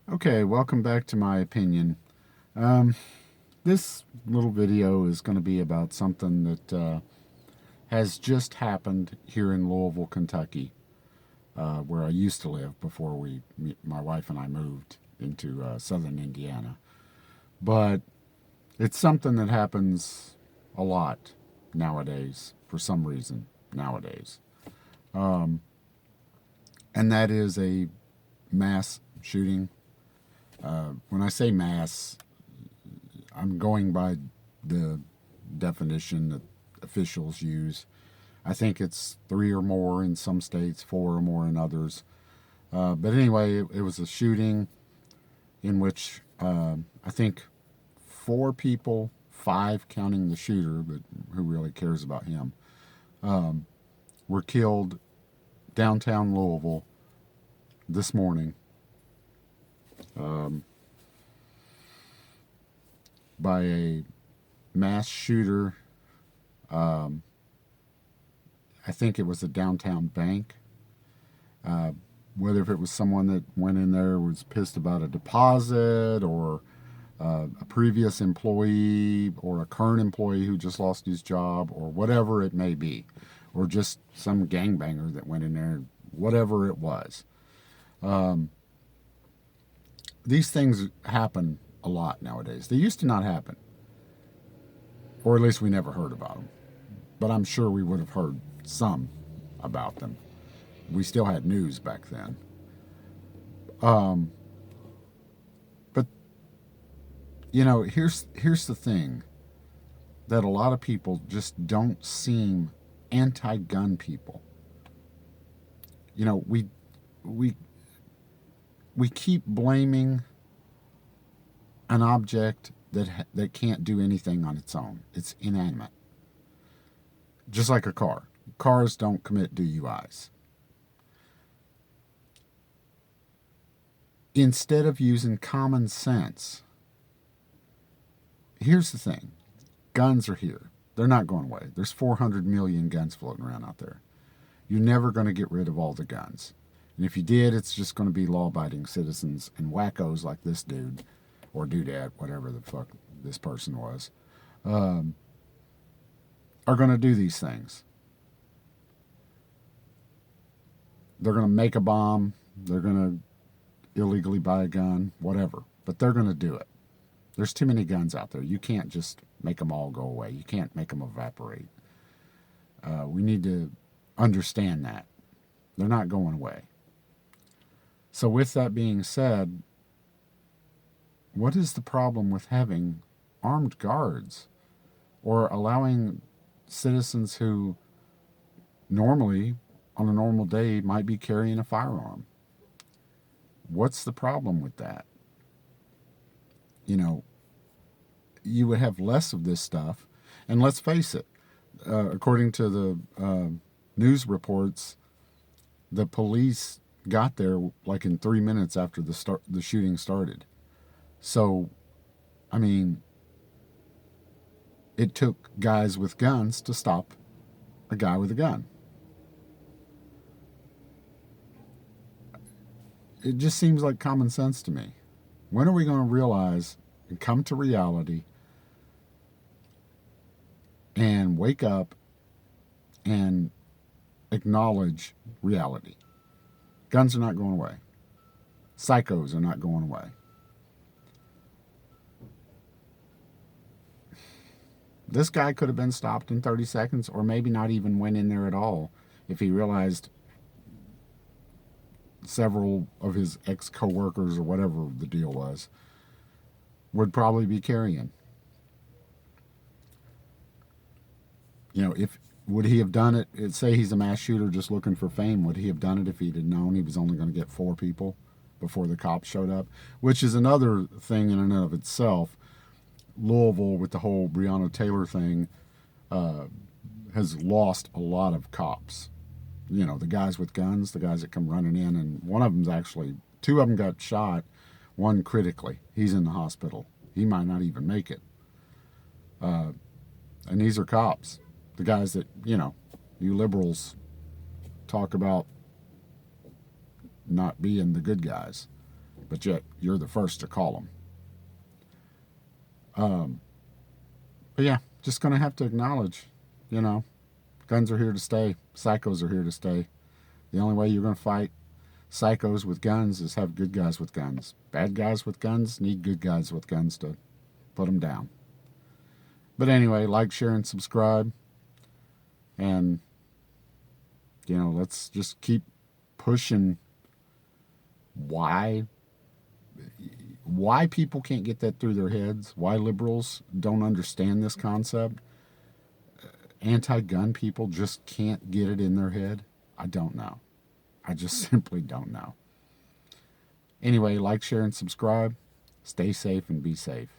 Okay, welcome back to my opinion. Um, this little video is going to be about something that has just happened here in Louisville, Kentucky, where I used to live before my wife and I moved into southern Indiana. But it's something that happens a lot nowadays for some reason nowadays. Um, and that is a mass shooting. When I say mass, I'm going by the definition that officials use. I think it's three or more in some states, four or more in others. But anyway, it was a shooting in which I think four people, five counting the shooter, but who really cares about him, um, were killed downtown Louisville this morning um, by a mass shooter. Um, I think it was a downtown bank. Uh, whether if it was someone that went in there was pissed about a deposit or a previous employee or a current employee who just lost his job or whatever it may be, or just some gangbanger that went in there, whatever it was. Um, these things happen a lot nowadays. They used to not happen, or at least we never heard about them. But I'm sure we would have heard some about them. We still had news back then. Um, but here's the thing that a lot of people just don't seem anti-gun people. You know, we we keep blaming an object that can't do anything on its own. It's inanimate. Just like a car. Cars don't commit DUIs. Instead of using common sense, here's the thing. Guns are here. They're not going away. There's 400 million guns floating around out there. You're never going to get rid of all the guns. And if you did, it's just going to be law-abiding citizens and wackos like this dude or dudette, whatever the fuck this person was, um, are going to do these things. They're going to make a bomb. They're going to illegally buy a gun, whatever. But they're going to do it. There's too many guns out there. You can't just make them all go away. You can't make them evaporate. We need to understand that. They're not going away. So, with that being said, what is the problem with having armed guards or allowing citizens who normally, on a normal day, might be carrying a firearm? What's the problem with that? You know, you would have less of this stuff. And let's face it, according to the news reports, the police got there like in 3 minutes after the shooting started. So, I mean, it took guys with guns to stop a guy with a gun. It just seems like common sense to me. When are we going to realize and come to reality and wake up and acknowledge reality? Guns are not going away. Psychos are not going away. This guy could have been stopped in 30 seconds or maybe not even went in there at all if he realized several of his ex-coworkers or whatever the deal was would probably be carrying. If would he have done it? Say he's a mass shooter just looking for fame. Would he have done it if he'd had known he was only going to get four people before the cops showed up? Which is another thing in and of itself. Louisville, with the whole Breonna Taylor thing, has lost a lot of cops. The guys with guns, the guys that come running in, and two of them got shot, one critically. He's in the hospital. He might not even make it. And these are cops. The guys that, you liberals talk about not being the good guys. but yet you're the first to call them. But yeah, just going to have to acknowledge, you know, guns are here to stay. Psychos are here to stay. The only way you're going to fight psychos with guns is have good guys with guns. Bad guys with guns need good guys with guns to put them down. But anyway, like, share, and subscribe. And, you know, let's just keep pushing why people can't get that through their heads, why liberals don't understand this concept. Anti-gun people just can't get it in their head. I don't know. I just simply don't know. Anyway, like, share, and subscribe. Stay safe and be safe.